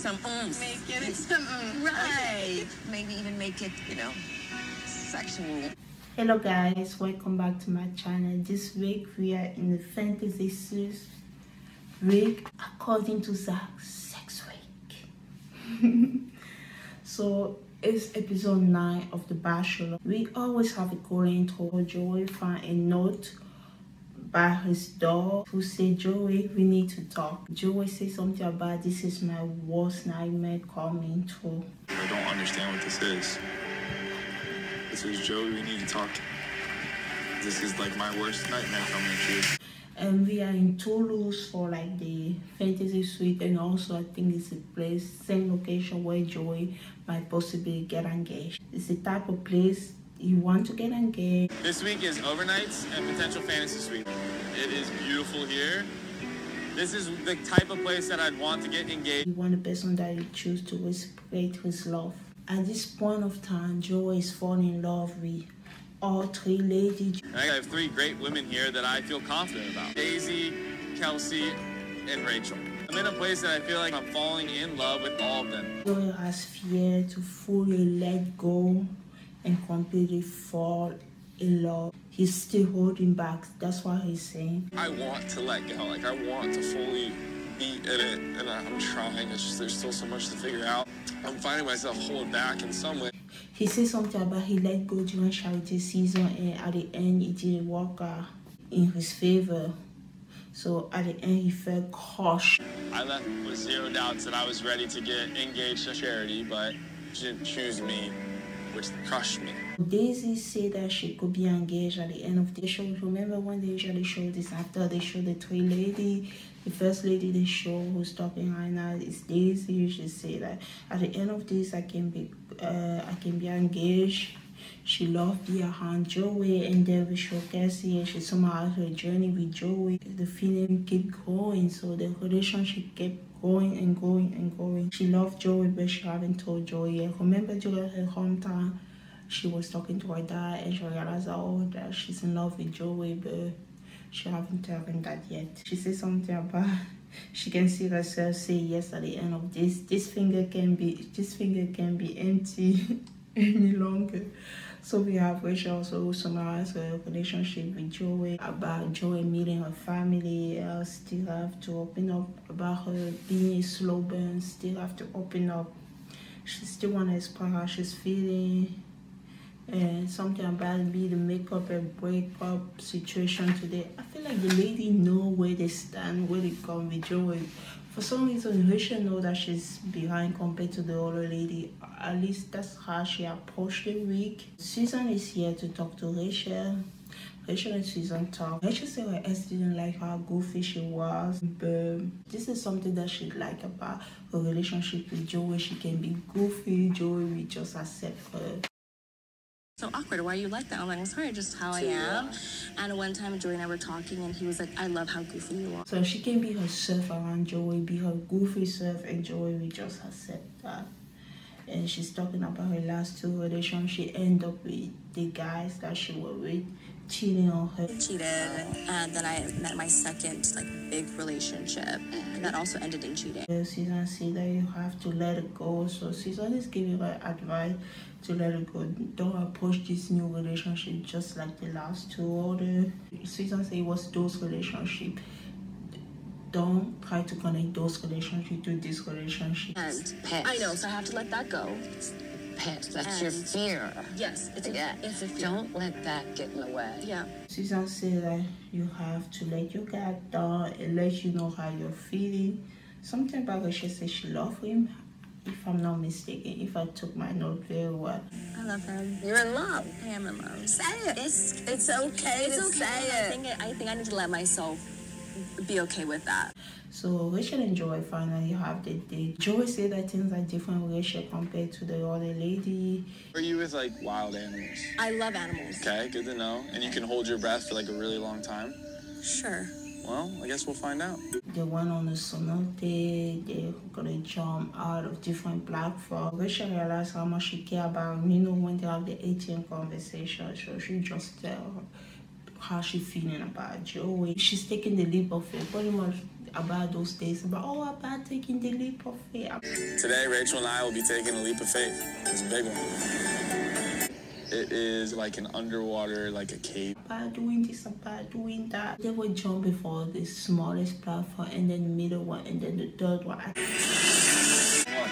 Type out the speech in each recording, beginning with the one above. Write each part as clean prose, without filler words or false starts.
some oomph. Make it some oomph. Right. Maybe even make it, you know, sexual. Hello guys, welcome back to my channel. This week we are in the fantasy series week according to Zach, sex week. So it's episode 9 of the Bachelor. We always have a cool intro. Joey find a note by his dog who said, Joey, we need to talk. Joey said something about, this is my worst nightmare coming true. I don't understand what this is. This is Joey, we need to talk. This is like my worst nightmare coming true. And we are in Toulouse for like the fantasy suite, and also I think it's a place, same location where Joey might possibly get engaged. It's the type of place you want to get engaged. This week is overnights and potential fantasy suite. It is beautiful here. This is the type of place that I'd want to get engaged. You want a person that you choose to reciprocate his love. At this point of time, Joey is falling in love with all 3 ladies. I have 3 great women here that I feel confident about. Daisy, Kelsey, and Rachel. I'm in a place that I feel like I'm falling in love with all of them. Joey has fear to fully let go and completely fall in love. He's still holding back. That's what he's saying. I want to let go. Like, I want to fully be in it, and I'm trying. It's just there's still so much to figure out. I'm finding myself holding back in some way. He said something about he let go during charity season, and at the end it didn't work out in his favor. So at the end he felt crushed. I left with 0 doubts that I was ready to get engaged to Charity, but she didn't choose me, which crushed me. Daisy said that she could be engaged at the end of the show. Remember when they usually show this after they show the 3 ladies? The first lady they show who's talking right now is Daisy. She said that at the end of this I can be engaged. She loved being around Joey, and then we show Kelsey and she summarized her journey with Joey. The feeling kept growing, so the relationship kept going and going and going. She loved Joey, but she haven't told Joey yet. Remember during her hometown, she was talking to her dad and she realized that she's in love with Joey, but she haven't told him that yet. She said something about she can see herself say yes at the end of this. This finger can be empty any longer. So we have Rachel also who summarized her relationship with Joey, about Joey meeting her family. Still have to open up about her being a slow burn. Still have to open up. She still want to express how she's feeling. And something about me, the makeup and breakup situation today. I feel like the lady know where they stand, where they come with Joey. For some reason, Rachel know that she's behind compared to the other lady. At least that's how she approached the week. Susan is here to talk to Rachel. Rachel and Susan talk. Rachel said her ex didn't like how goofy she was, but this is something that she like about her relationship with Joey. She can be goofy. Joey will just accept her. So awkward. Why are you like that? I'm like, I'm sorry, just how I am. And one time Joey and I were talking and he was like, I love how goofy you are. So she can be herself around Joey, be her goofy self, and Joey will just accept that. And she's talking about her last 2 relationships. She ended up with the guys that she was with cheating on her. Cheated, and then I met my second big relationship, and that also ended in cheating. Susan said that you have to let it go. So Susan is giving her advice to let it go. Don't approach this new relationship just like the last 2 other. Susan said it was those relationships. Don't try to connect those relationships to this relationship. And Pet. I know, so I have to let that go. Pet, that's your fear. Yes, it's a fear. Don't let that get in the way. Yeah. Susan said that you have to let your guard down and let you know how you're feeling. Something about her, she said she loved him. If I'm not mistaken, if I took my note very well. I love him. You're in love. I am in love. Say it. It's okay to say it. I think I need to let myself be okay with that. So Rachel and Joey finally have the date. Joey said that things are different with Rachel compared to the other lady. Are you with wild animals? I love animals. Okay, good to know. And you can hold your breath for a really long time? Sure. Well, I guess we'll find out. They went on a cenote. They're gonna jump out of different platforms. Rachel realized how much she cared about, when they have the 18 conversation. So she just tell her how she feeling about Joey. She's taking the leap of faith. Pretty much about those days, about taking the leap of faith. Today, Rachel and I will be taking a leap of faith. It's a big one. It is like an underwater, like a cave. About doing this, about doing that. They would jump before the smallest platform, and then the middle one, and then the third one. 1, 2, 1.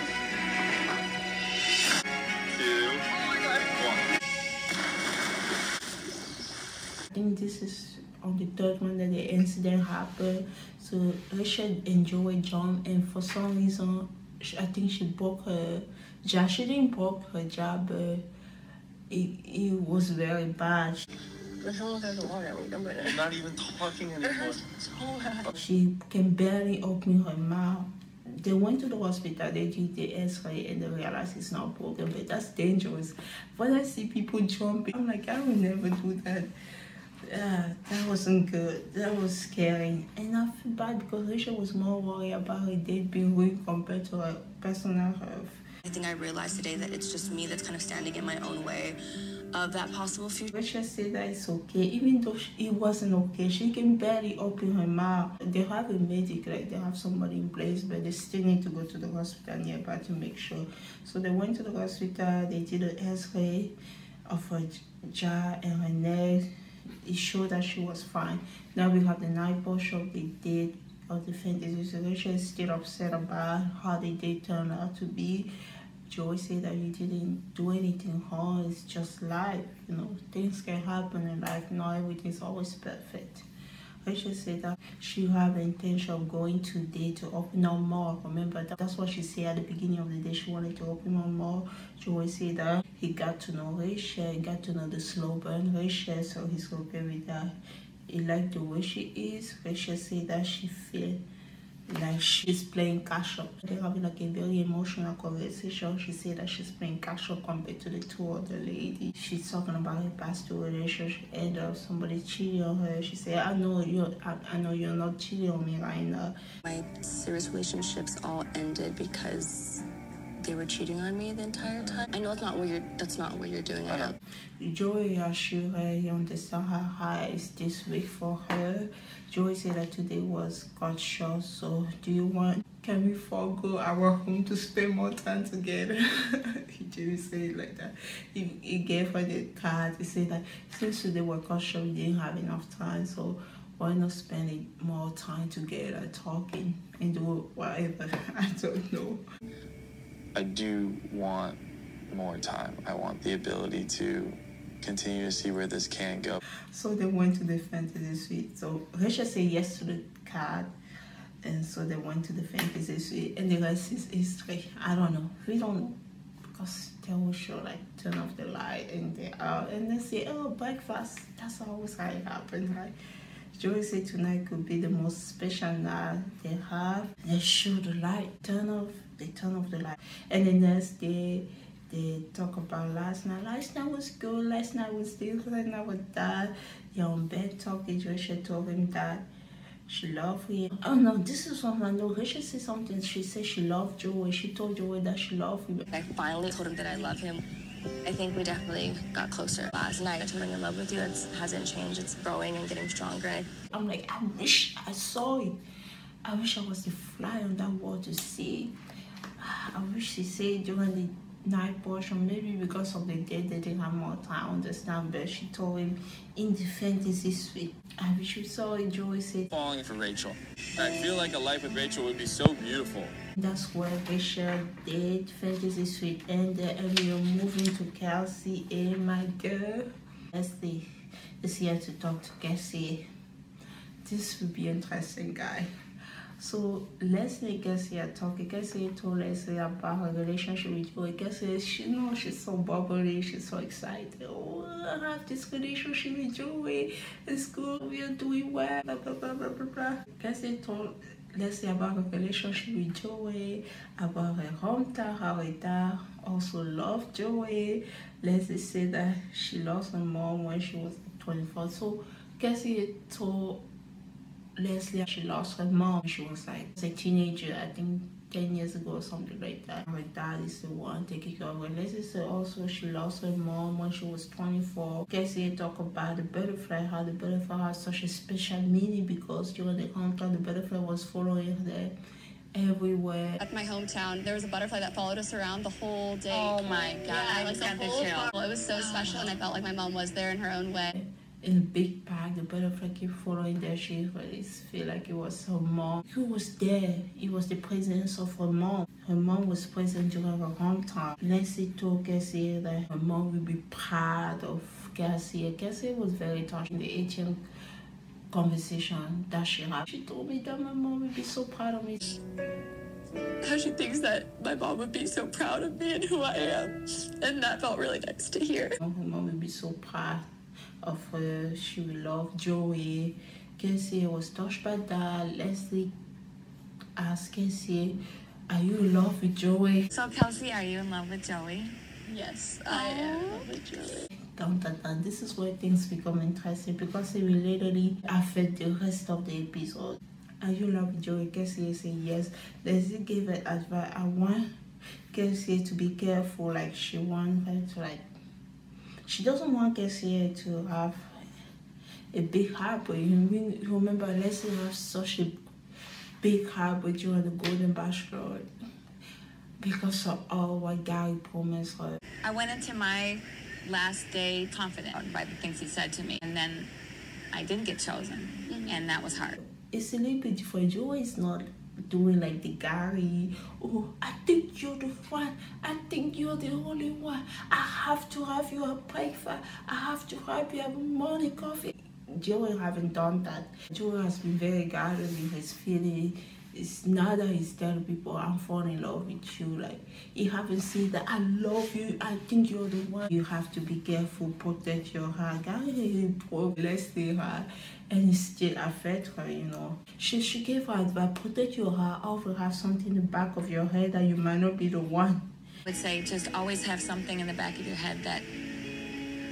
I think this is on the third one that the incident happened. So Rachel enjoyed jump, and for some reason, I think she broke her jaw. She didn't break her jaw, but it was very bad. I'm not even talking anymore. She can barely open her mouth. They went to the hospital, they did the x-ray, and they realized it's not broken, but that's dangerous. When I see people jumping, I'm like, I will never do that. That wasn't good. That was scary. And I feel bad because Rachel was more worried about her date being ruined compared to her personal health. I think I realized today that it's just me that's kind of standing in my own way of that possible future. Rachel said that it's okay, even though it wasn't okay. She can barely open her mouth. They have a medic, like they have somebody in place, but they still need to go to the hospital nearby to make sure. So they went to the hospital, they did an x-ray of her jaw and her neck. It showed that she was fine. Now we have the night portion of the date of the fantasy. So Rachel is still upset about how the date turned out to be. Joey said that you didn't do anything wrong. It's just life, you know. Things can happen in life. Not everything's always perfect. Rachel said that she had the intention of going today to open up more. Remember, that's what she said at the beginning of the day. She wanted to open up more. Joey said that he got to know Rachel, he got to know the slow burn Rachel, so he's okay with that. He liked the way she is. Rachel said that she feel like she's playing catch up. They're having like a very emotional conversation. She said that she's playing catch up compared to the two other ladies. She's talking about her past two relationship and somebody cheating on her. She said, I know you're not cheating on me right now. My serious relationships all ended because they were cheating on me the entire time. I know that's not what you're doing. I know. Joey assured her he understands how high is this week for her. Joey said that today was God's show, so can we forego our home to spend more time together? Joey said it like that. He gave her the card. He said that since today was God's show, we didn't have enough time, so why not spend more time together, talking and do whatever. I don't know. I do want more time. I want the ability to continue to see where this can go. So they went to the fantasy suite. So Rachel said yes to the card, and so they went to the fantasy suite, and the rest is history. I don't know. We don't, because they will show like turn off the light and they out, and they say, oh, breakfast. That's always how it happens, right? Joey said tonight could be the most special night they have. They show the light, they turn off the light, and the next day they talk about last night. Last night was good. Last night was this. Last night was that. They're on bed talking. Rachel told him that she loved him. Oh no, this is what I know. Rachel said something. She said she loved Joey. She told Joey that she loved him. I finally told him that I love him. I think we definitely got closer last night. I told him I'm in love with you. It hasn't changed. It's growing and getting stronger. I'm like, I wish I saw it. I wish I was the fly on that wall to see. I wish she said during the night portion, maybe because of the day they didn't have more time, I understand, but she told him in the fantasy suite. I wish we saw it. Joey said, falling for Rachel. I feel like a life with Rachel would be so beautiful. That's where Rachel did fantasy suite ended, and we are moving to Kelsey A, my girl. Leslie is here to talk to Kelsey A. This will be interesting, guy. So Leslie and Kelsey are talking. Kelsey told Leslie about her relationship with Joey. Kelsey, she's so bubbly, she's so excited. Oh, I have this relationship with Joey. It's good, we are doing well, blah, blah, blah, blah, blah, blah. Kelsey told Leslie about her relationship with Joey, about her hometown, how her dad also loved Joey. Leslie said that she lost her mom when she was 24. So Kelsey told Leslie she lost her mom. She was like a teenager. I think 10 years ago or something like that. Her dad is the one taking care of her. Leslie said also she lost her mom when she was 24. Kelsey talk about the butterfly, how the butterfly has such a special meaning because during the contract, the butterfly was following her everywhere. At my hometown, there was a butterfly that followed us around the whole day. Oh my God. Yeah, like the whole fall. It was so special, and I felt like my mom was there in her own way. In a big park, the butterfly kept following there. She really feel like it was her mom. Who was there? It was the presence of her mom. Her mom was present during her hometown. Leslie told Kelsey that her mom will be proud of Kelsey. Kelsey was very touched in the 18th conversation that she had. She told me that my mom would be so proud of me. How she thinks that my mom would be so proud of me and who I am. And that felt really nice to hear. Her mom would be so proud of her. She will love Joey. Kelsey was touched by that. Leslie asked Kelsey, are you in love with Joey? So Kelsey, are you in love with Joey? Yes, I am in love with Joey. This is where things become interesting because it will literally affect the rest of the episode. Are you in love with Joey? Kelsey said yes. Leslie gave her advice. I want Kelsey to be careful. Like she wants her to she doesn't want Kelsey to have a big heartbreak. You remember Leslie has such a big heartbreak during the Golden Bachelor because of all what Gary promised her. I went into my last day confident by the things he said to me, and then I didn't get chosen, and that was hard. It's a little bit different. Joey is not doing like the Gary, oh, I think you're the one, I think you're the only one, I have to have you a breakfast, I have to have you a morning coffee. Joey haven't done that. Joey has been very guarded in his feelings. It's not that he's telling people I'm falling in love with you. Like he haven't seen that I love you, I think you're the one. You have to be careful, protect your heart. Gary broke Leslie heart and it still affect her, you know. She gave her advice, protect your heart. Always have something in the back of your head that you might not be the one. I would say just always have something in the back of your head that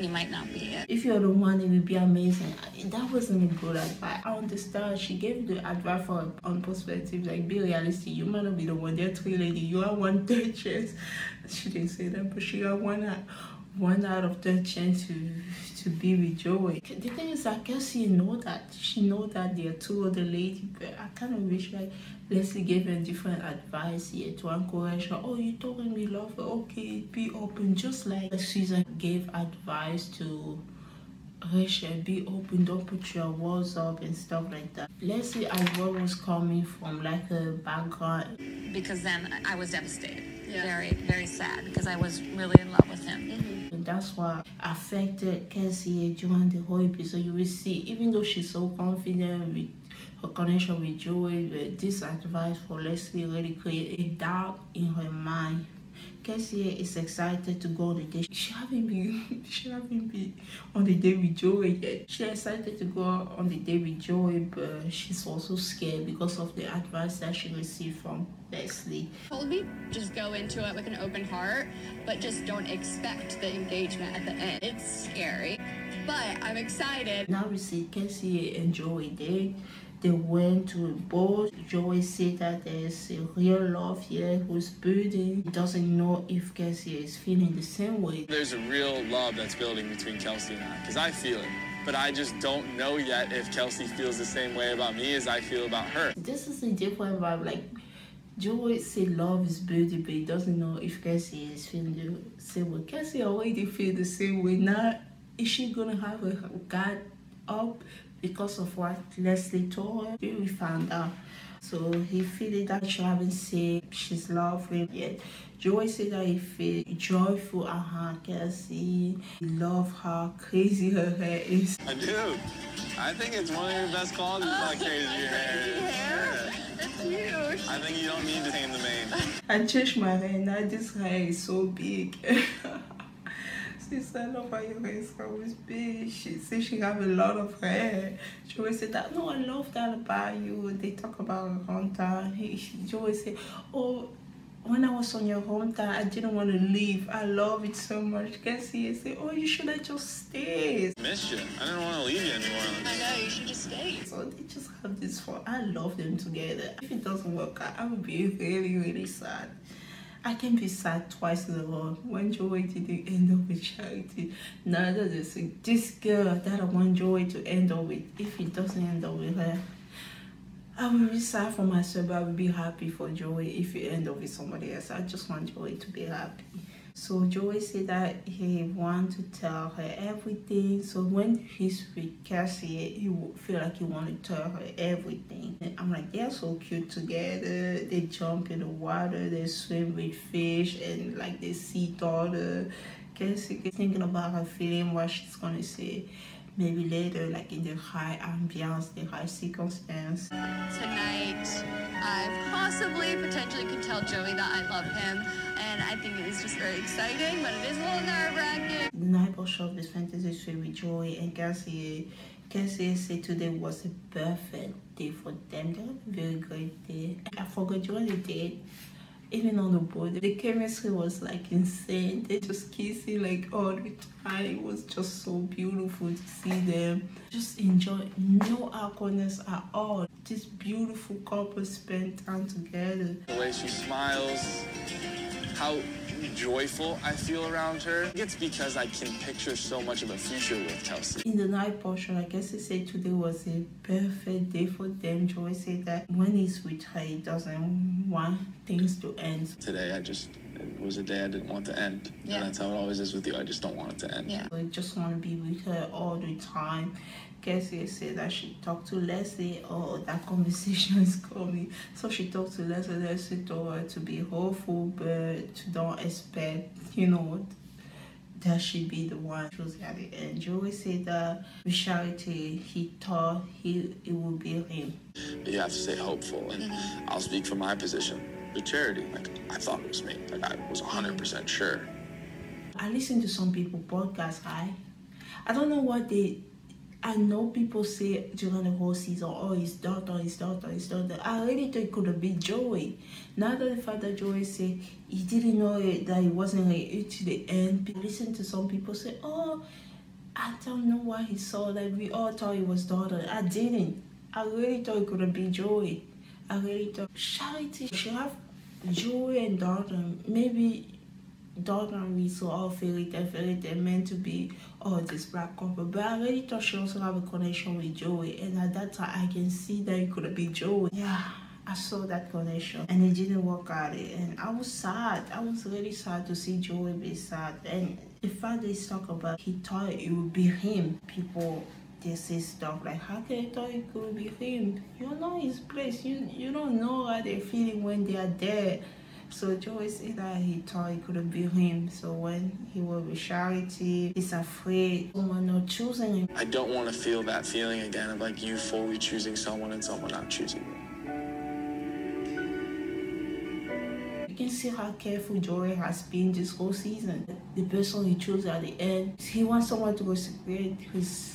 you might not be it. If you're the one, it would be amazing. That wasn't a good advice. I understand. She gave the advice for her own perspective. Like, be realistic. You might not be the one. There are 3 ladies. You are 1/3 chance. She didn't say that, but she got one out of 10 chance to be with Joey. The thing is that Kelsey know that. She know that there are 2 other ladies. But I kind of wish like Leslie gave her different advice here to encourage her. Oh, you told me love her. Okay, be open. Just like Susan gave advice to Rachel, be open, don't put your walls up and stuff like that. Leslie as well was coming from like a background. Because then I was devastated. Yeah. Very, very sad because I was really in love with him. And that's what affected Kelsey during the whole episode. You will see, even though she's so confident with her connection with Joey, this advice for Leslie really created a doubt in her mind. Kelsey is excited to go on the date. She haven't been on the date with Joey yet. She's excited to go on the date with Joey, but she's also scared because of the advice that she received from Leslie. Told me just go into it with an open heart, but just don't expect the engagement at the end. It's scary, but I'm excited. Now we see Kelsey and Joey date. They went to a boat. Joey said that there's a real love here who's building. He doesn't know if Kelsey is feeling the same way. There's a real love that's building between Kelsey and I, because I feel it. But I just don't know yet if Kelsey feels the same way about me as I feel about her. This is a different vibe. Like, Joey said love is building, but he doesn't know if Kelsey is feeling the same way. Kelsey already feels the same way. Now, is she gonna have her guard up because of what Leslie told her? We found out. So he feels that she haven't said she's lovely yet. Joey said that he feels joyful at her. Kelsey, he love how crazy her hair is. I do. I think it's one of your best qualities how crazy your hair is. Yeah. It's huge. I think you don't need to tame the mane. I changed my hair. Now this hair is so big. She said, I love how your hair is always big. She said she have a lot of hair. She always said that, no, I love that about you. They talk about her hometown. She always say, oh, when I was on your hometown, I didn't want to leave. I love it so much. Kelsey said, oh, you should have just stayed. Missed you. I didn't want to leave you anymore. I know, you should just stay. So they just have this fun. I love them together. If it doesn't work out, I would be really, really sad. I can be sad twice in a row. When Joey didn't end up with Charity, now that they say, this girl that I want Joey to end up with, if it doesn't end up with her, I will be sad for myself, but I will be happy for Joey if you end up with somebody else. I just want Joey to be happy. So Joey said that he wants to tell her everything. So when he's with Kelsey, he will feel like he wants to tell her everything. And I'm like, they're so cute together. They jump in the water, they swim with fish, and like they see daughter. Kelsey is thinking about her feeling, what she's gonna say. Maybe later, like in the high ambiance, the high circumstance. Tonight, I potentially could tell Joey that I love him, and I think it is just very exciting, but it is a little nerve-wracking. The night of this fantasy suite with Joey and Kelsey. Kelsey said today was a perfect day for them. They had a very great day. I forgot during the date, even on the boat, the chemistry was like insane. They just kissing like all the time. It was just so beautiful to see them. Just enjoy, no awkwardness at all. This beautiful couple spent time together. The way she smiles, how joyful I feel around her. I think it's because I can picture so much of a future with Kelsey. In the night portion, I guess he said today was a perfect day for them. Joy said that when he's with her, he doesn't want things to end. Today, it was a day I didn't want to end. Yeah. And that's how it always is with you. I just don't want it to end. Yeah. I just want to be with her all the time. Kelsey said that she talked to Leslie. Oh, that conversation is coming. So she talked to Leslie. Leslie told her to be hopeful, but to don't expect, that she be the one choosing at the end. Joey said that with Charity, he thought it would be him. But you have to stay hopeful, and I'll speak from my position. The Charity, I thought it was me. I was 100% sure. I listened to some people podcast. I don't know what I know people say during the whole season, oh, his daughter. I really thought it could have been Joey. Now that the fact that Joey said he didn't know that he wasn't like to the end. I listened to some people say, oh, I don't know why he saw that. We all thought it was daughter. I didn't. I really thought it could have been Joey. I really thought Charity should have Joey and daughter. Maybe daughter and we saw all fairy tale meant to be this black couple, but I really thought she also have a connection with Joey, and at that time I can see that it could have been Joey. Yeah, I saw that connection, and it didn't work out, and I was sad. I was really sad to see Joey be sad, and the fact they talk about he thought it would be him. People, they say stuff like, how can you thought it could be him? You know his place. You don't know how they're feeling when they are there. So Joey said that he thought it couldn't be him. So when he was with Charity, he's afraid someone not choosing him. I don't want to feel that feeling again of like you fully choosing someone and someone not choosing you. You can see how careful Joey has been this whole season. The person he chose at the end, he wants someone to respect his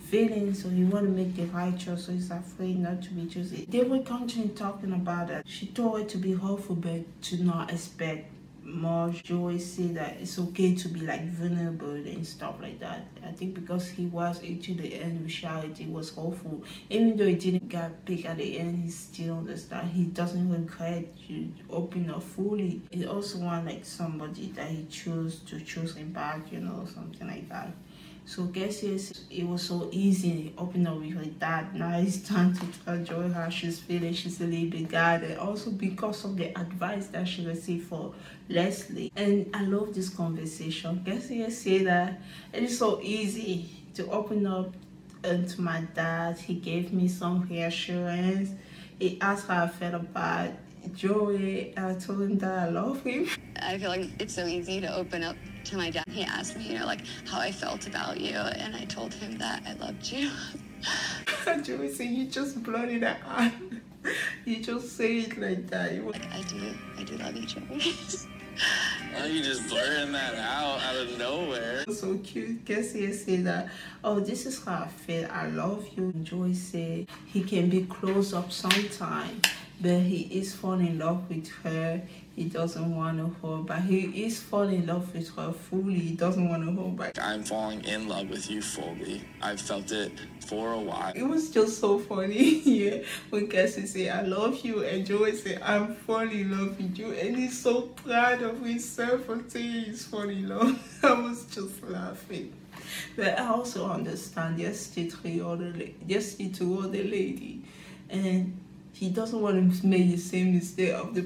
feelings, so he want to make the right choice, so he's afraid not to be chosen. They were continuing talking about that. She told her to be hopeful, but to not expect much. Joey said that it's okay to be like vulnerable and stuff like that. I think because he was into the end with Charity, he was hopeful. Even though he didn't get picked at the end, he still understands. He doesn't regret to open up fully. He also want like somebody that he chose to choose him back, something like that. So guess it was so easy opening up with her dad. Now it's time to tell Joy how she's feeling. She's a little bit guarded. Also because of the advice that she received for Leslie. And I love this conversation. Kelsey said that it is so easy to open up to my dad. He gave me some reassurance. He asked how I felt about Joey. I told him that I love him. I feel like it's so easy to open up to my dad. He asked me, how I felt about you, and I told him that I loved you. Joey said, you just blurted it out. You just say it like that. I do love you, Joey. Why are you just blurring that out of nowhere? So cute. Kelsey said that, oh, this is how I feel. I love you. Joey said he can be close up sometime. but he is falling in love with her. He doesn't want to hold back. He is falling in love with her fully. He doesn't want to hold back. I'm falling in love with you fully. I've felt it for a while. It was just so funny, yeah, when Kelsey said, I love you, and Joey said, I'm falling in love with you, and he's so proud of himself for saying he's falling in love. I was just laughing. But I also understand, yesterday to other lady, and he doesn't want to make the same mistake of the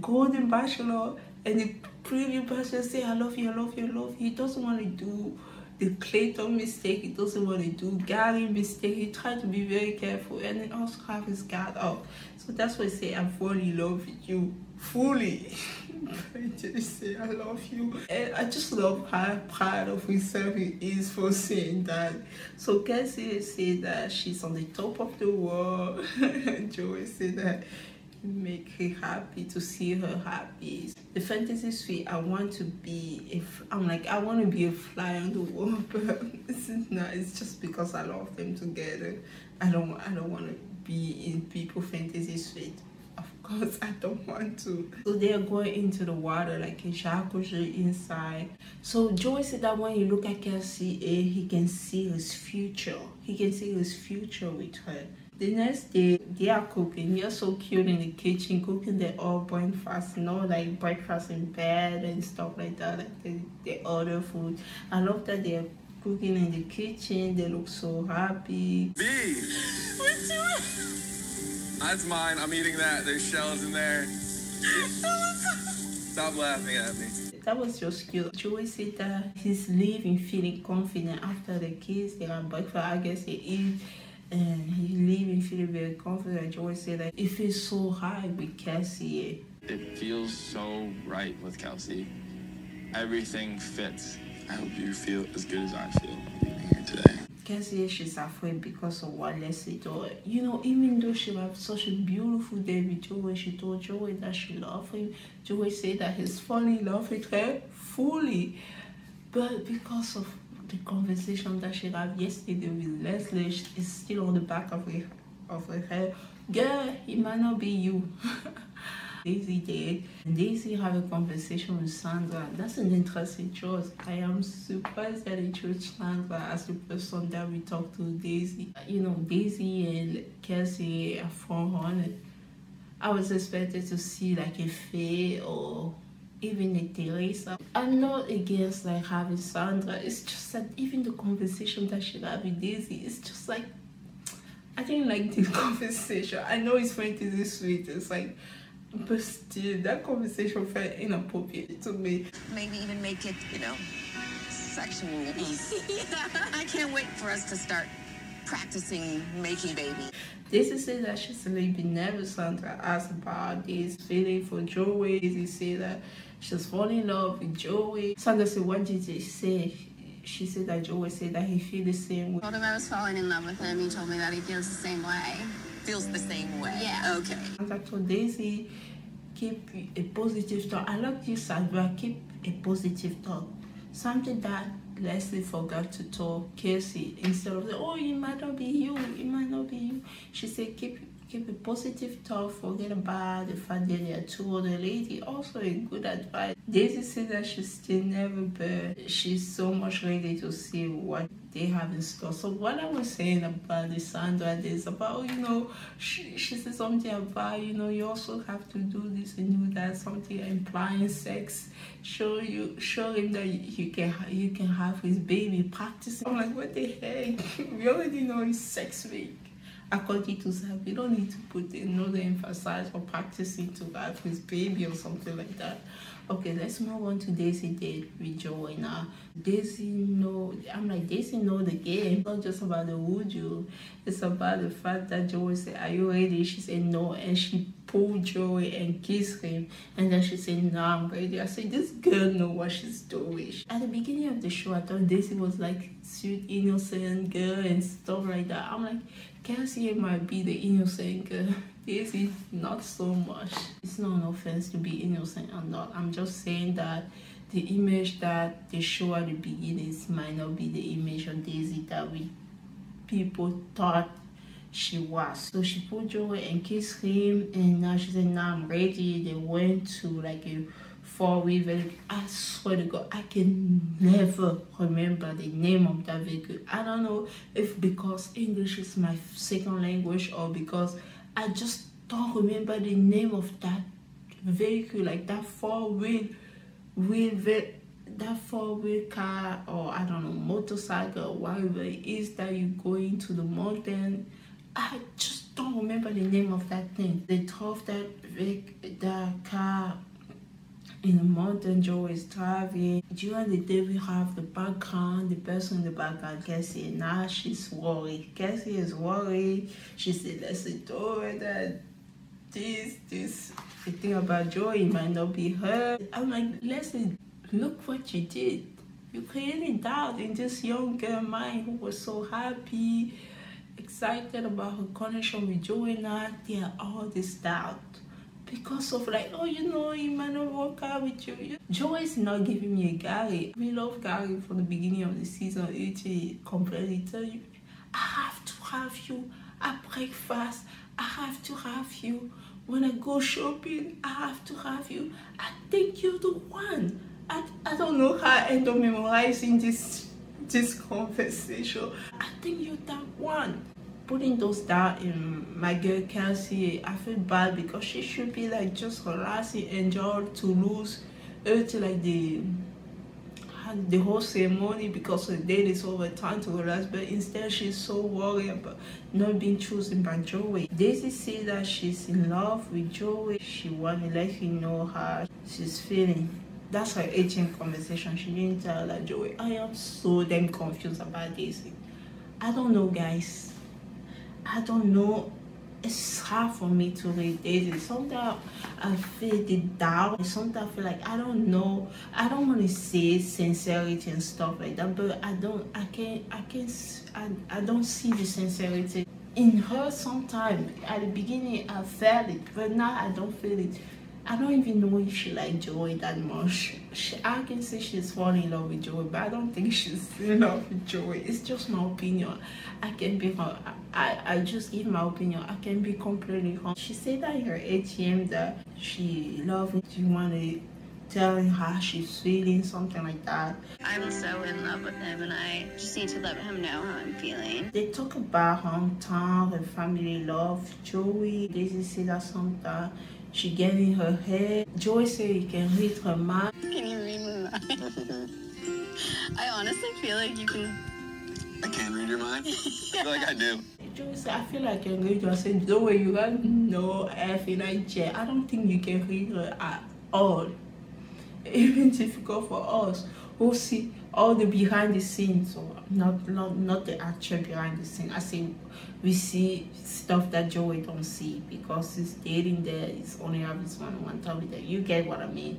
golden bachelor, and the previous bachelor say, I love you, I love you, I love you. He doesn't want to do the Clayton mistake. He doesn't want to do Gary mistake. He tried to be very careful and then also have his guard up. So that's why I say, I'm falling in love with you fully. I just say, I love you. And I just love how proud of himself he is for saying that. So Kelsey say that she's on the top of the world. Joey said that make her happy, to see her happy. The fantasy suite, I want to be, I want to be a fly on the wall, but it's not. It's just because I love them together. I don't want to be in people fantasy suite. Of course, I don't want to. So they're going into the water like a jacuzzi inside. So Joey said that when you look at Kelsey A, he can see his future. He can see his future with her. The next day, they are cooking. They're so cute in the kitchen, cooking their all breakfast, you know, like breakfast in bed and stuff like that. Like they order food. I love that they're cooking in the kitchen. They look so happy. B! What's wrong? That's mine. I'm eating that. There's shells in there. Stop laughing at me. That was just cute. Joey said that he's leaving feeling confident after the kids. They have breakfast. I guess they eat. And he's leaving feeling very confident. Joey said that it feels so high with Kelsey. It feels so right with Kelsey. Everything fits. I hope you feel as good as I feel being here today. Kelsey, she's afraid because of what Leslie told her. You know, even though she had such a beautiful day with Joey, she told Joey that she loved him. Joey said that he's falling in love with her fully. But because of the conversation that she had yesterday with Leslie is still on the back of her head. Girl, it might not be you. Daisy did. And Daisy had a conversation with Sandra. That's an interesting choice. I am surprised that they chose Sandra as the person that we talked to Daisy. You know, Daisy and Kelsey are 400. I was expected to see like a Faye or even a Teresa. I'm not against like having Sandra. It's just that even the conversation that she had with Daisy, it's just like, I didn't like the conversation. I know it's fantasy sweet. It's like, but still, that conversation felt inappropriate to me. Maybe even make it, you know, sexual. Yeah. I can't wait for us to start practicing making baby. Daisy said that she's sleeping. Never Sandra asked about this feeling for Joey. Daisy said that she's falling in love with Joey. Sandra said, what did she say? She said that Joey said that he feels the same way. I told him I was falling in love with him. He told me that he feels the same way. Feels the same way. Yeah. Okay. Sandra told Daisy, keep a positive thought. I like you, Sandra. Keep a positive thought. Something that Leslie forgot to tell Kelsey. Instead of saying, oh, it might not be you, it might not be you. She said, keep a positive thought. Forget about the fact that there are two other ladies. Also a good advice. Daisy said that she's still never, but she's so much ready to see what they have in store. So what I was saying about the Sandra is about, you know, she said something about, you know, you also have to do this and do that, something implying sex. Show him that you can have his baby practicing. I'm like, what the heck? We already know it's sex week. According to Zach, we don't need to put another emphasis on practicing to have his baby or something like that. Okay, let's move on to Daisy date with Joey now. Daisy know the game. It's not just about the would you. It's about the fact that Joey said, are you ready? She said no, and she pulled Joey and kissed him. And then she said, no, I'm ready. I said, this girl knows what she's doing. At the beginning of the show, I thought Daisy was like sweet, innocent girl and stuff like that. I'm like, Kelsey might be the innocent girl. Daisy, not so much. It's not an offense to be innocent or not. I'm just saying that the image that they show at the beginning might not be the image of Daisy that people thought she was. So she put Joey and kissed him, and now she said, now I'm ready. They went to like a 4-wheel vehicle. I swear to God, I can never remember the name of that vehicle. I don't know if because English is my second language or because I just don't remember the name of that vehicle, like that 4-wheel car, or I don't know, motorcycle, or whatever it is that you go into the mountain. I just don't remember the name of that thing. They drove that car in the mountain. Joey is driving. During the day, we have the background, the person in the background, Kelsey, and now she's worried. Kelsey is worried. She said, let's do it, that the thing about Joey might not be her. I'm like, Leslie, look what you did. You created doubt in this young girl mind who was so happy, excited about her connection with Joey. Now there are all this doubt because of like, oh, you know, he might not work out with you. Joey is not giving me a Gary. We love Gary from the beginning of the season. He completely tell you, I have to have you at breakfast. I have to have you when I go shopping. I have to have you. I think you're the one. I don't know how I end up memorizing this conversation. I think you're that one. Putting those down in my girl Kelsey, I feel bad because she should be like just relaxing, enjoy to lose to like the whole ceremony because the date is over, time to relax, but instead she's so worried about not being chosen by Joey. Daisy said that she's in love with Joey. She wanted to let him know how she's feeling. That's her ATM conversation. She didn't tell that Joey. I am so damn confused about Daisy. I don't know, guys. I don't know. It's hard for me to read Daisy. Sometimes I feel the doubt. Sometimes I feel like I don't know. I don't want to say sincerity and stuff like that, but I don't see the sincerity in her. Sometimes at the beginning I felt it, but now I don't feel it. I don't even know if she likes Joey that much. I can say she's falling in love with Joey, but I don't think she's in love with Joey. It's just my opinion. I can be wrong. I just give my opinion. I can be completely wrong. She said that in her ATM that she loves it. She wanted to tell him how she's feeling, something like that. I'm so in love with him, and I just need to let him know how I'm feeling. They talk about hometown, her family love Joey. Daisy said that sometimes she gave in her head. Joey said he can read her mind. Can you read my mind? I honestly feel like you can. I can read your mind? Yeah. I feel like I do. Joey said, I feel like I can read her. I said, Joey, you got no F in I don't think you can read her at all. Even difficult for us who see all the behind the scenes, or not the actual behind the scenes. I say we see stuff that Joey don't see because he's dating there. He's only have his one time with there. You get what I mean?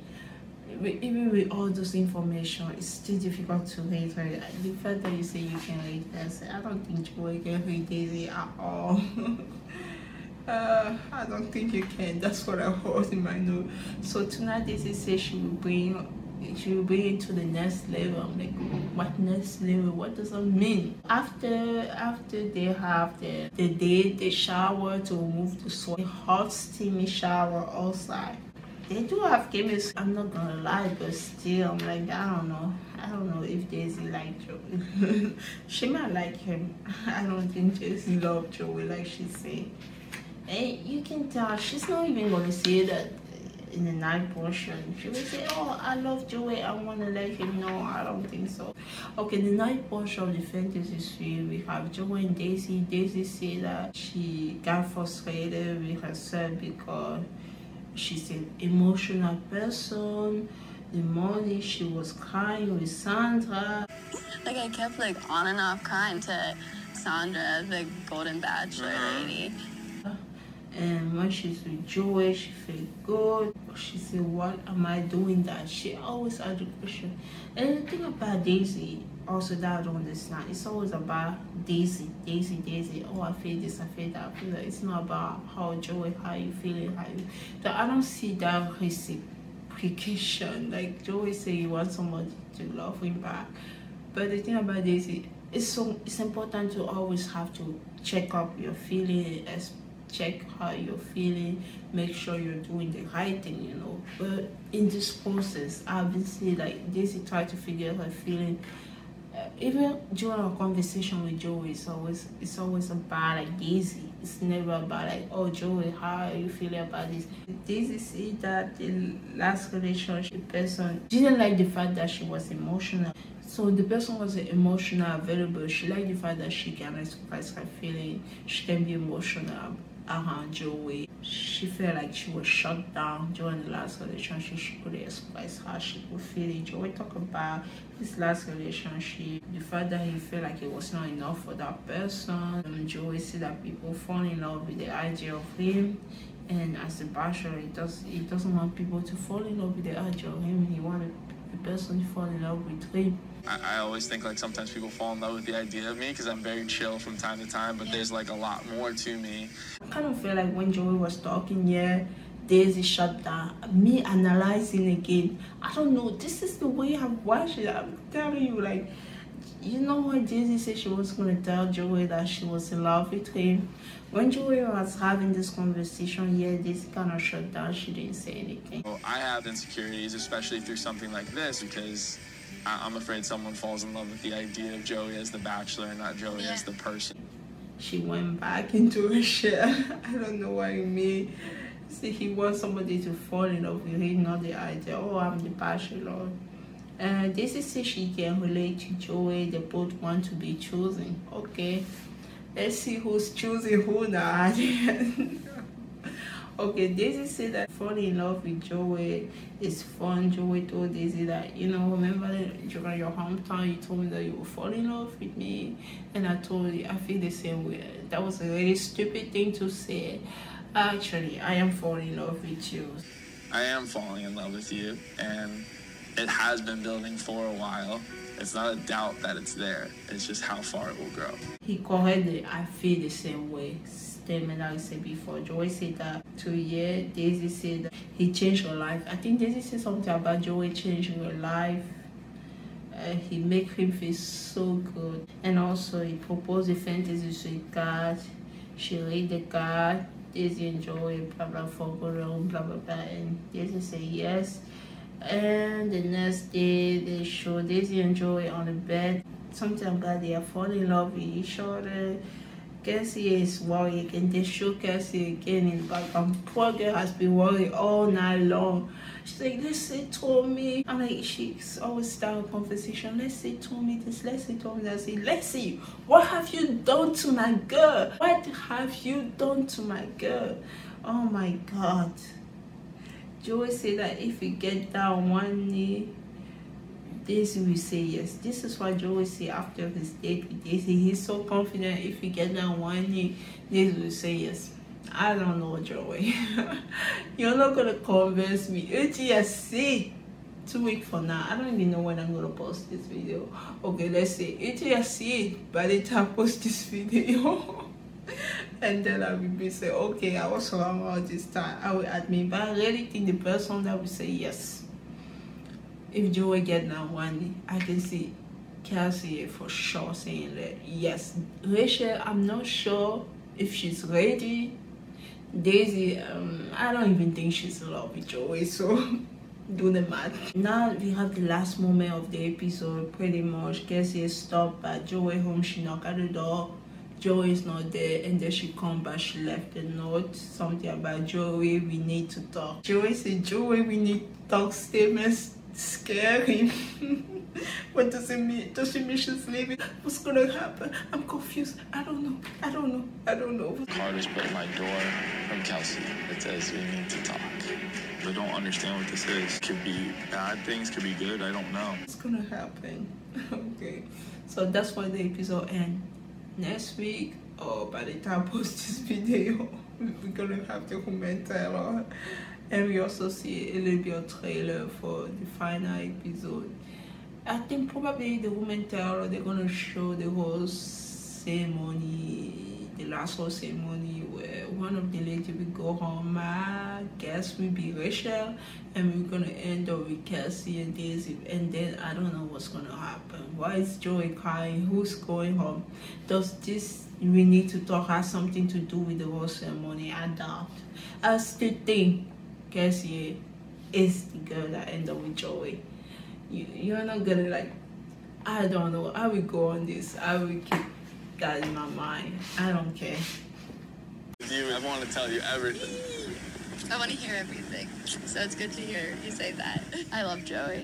Even with all those information, it's still difficult to read her. The fact that you say you can read her, I don't think Joey can read Daisy at all. I don't think you can. That's what I heard in my note. So tonight Daisy says she will bring it to the next level. I'm like, what next level? What does that mean? After they have the date, the shower to remove the sweat, the hot steamy shower outside. They do have chemistry. I'm not gonna lie, but still, I'm like, I don't know if Daisy liked Joey. She might like him. I don't think Daisy loved Joey like she said. And you can tell she's not even gonna say that in the night portion. She will say, oh, I love Joey, I want to let him know. I don't think so. Okay, the night portion of the fantasy suite, we have Joey and Daisy. Daisy said that she got frustrated with herself because she's an emotional person. The morning she was crying with Sandra. Like, I kept like on and off crying to Sandra, the Golden Bachelor lady. And when she's with Joey, she feels good. She said, what am I doing that? She always asks the question. And the thing about Daisy, also that I don't understand, it's always about Daisy. Oh, I feel this, I feel that, I feel that. It's not about how Joey, how you feeling, So I don't see that reciprocation. Like Joey say you want somebody to love him back. But the thing about Daisy, it's important to always have to check up your feeling, check how you're feeling, make sure you're doing the right thing, you know. But in this process, obviously, like Daisy tried to figure out her feeling. Even during our conversation with Joey, it's always about like Daisy. It's never about like, oh Joey, how are you feeling about this? Daisy said that the last relationship person didn't like the fact that she was emotional. So the person was emotional, available. She liked the fact that she can express her feeling. She can be emotional around Joey. She felt like she was shut down during the last relationship. She couldn't express how she could feel it. Joey talked about his last relationship, the fact that he felt like it was not enough for that person. Joey said that people fall in love with the idea of him, and as a bachelor, he doesn't want people to fall in love with the idea of him. He wanted the person to fall in love with him. I always think like sometimes people fall in love with the idea of me because I'm very chill from time to time, but there's like a lot more to me. I kind of feel like when Joey was talking, yeah, Daisy shut down. Me analyzing again, I don't know, this is the way I've watched it. I'm telling you, like, you know what Daisy said she was going to tell Joey that she was in love with him. When Joey was having this conversation, yeah, Daisy kind of shut down. She didn't say anything. Well, I have insecurities, especially through something like this, because I'm afraid someone falls in love with the idea of Joey as the bachelor and not Joey as the person. She went back into her shell. I don't know what it means. See, he wants somebody to fall in love with him, not the idea, oh, I'm the bachelor. And Daisy says she can relate to Joey. They both want to be chosen. Okay, let's see who's choosing who now. Okay, Daisy said that falling in love with Joey is fun. Joey told Daisy that, you know, remember during your hometown, you told me that you would fall in love with me. And I told you, I feel the same way. That was a really stupid thing to say. Actually, I am falling in love with you. I am falling in love with you, and it has been building for a while. It's not a doubt that it's there. It's just how far it will grow. He corrected, I feel the same way. Statement I said before. Joey said that to you. Daisy said that he changed her life. I think Daisy said something about Joey changing her life. He make him feel so good. And also he proposed the fantasy to God. She read the card. Daisy and Joey blah blah for around blah blah blah, and Daisy said yes. And the next day they show Daisy and Joey on the bed. Something about they are falling in love with each other. Kelsey is worried, and they show Kelsey again in the background. Poor girl has been worried all night long. She's like, Leslie told me. I'm like, she's always start a conversation. Leslie told me this, Leslie told me that. I say, Leslie, what have you done to my girl? What have you done to my girl? Oh my God. Joey said that if you get down one knee, Daisy will say yes. This is what Joey said after his date with Daisy. He's so confident if you get down one knee, Daisy will say yes. I don't know, Joey. You're not gonna convince me. UTSC 2 weeks from now. I don't even know when I'm gonna post this video. Okay, let's say UTSC by the time I post this video. And then I will be say, okay, I was wrong all this time. I will admit, but I really think the person that will say yes. If Joey get down one knee, I can see Kelsey A for sure saying that yes. Rachel, I'm not sure if she's ready. Daisy, I don't even think she's in love with Joey, so do the math. Now we have the last moment of the episode. Pretty much Kelsey stopped at Joey home. She knocked at the door. Joey is not there, and then she come back. She left a note, something about Joey, we need to talk. Joey said, Joey, we need to talk. Statements scare him. What does it mean? Does she mean she's leaving? What's gonna happen? I'm confused. I don't know. Card is put in my door from Kelsey. It says we need to talk. I don't understand what this is. Could be bad things, could be good, I don't know. What's gonna happen? Okay, so that's why the episode ends. Next week, or by the time I post this video, we're gonna have the commentary, and we also see a little bit of trailer for the final episode. I think probably the women tell they're gonna show the whole ceremony, the the last whole ceremony where one of the ladies will go home. My guess will be Rachel, and we're gonna end up with Kelsey and Daisy, and then I don't know what's gonna happen. Why is Joey crying? Who's going home? Does this we need to talk has something to do with the whole ceremony? I doubt. I still think Kelsey is the girl that end up with Joey. You're not gonna like, I don't know. I will go on this. I will keep that in my mind. I don't care. I want to tell you everything. I want to hear everything. So it's good to hear you say that. I love Joey.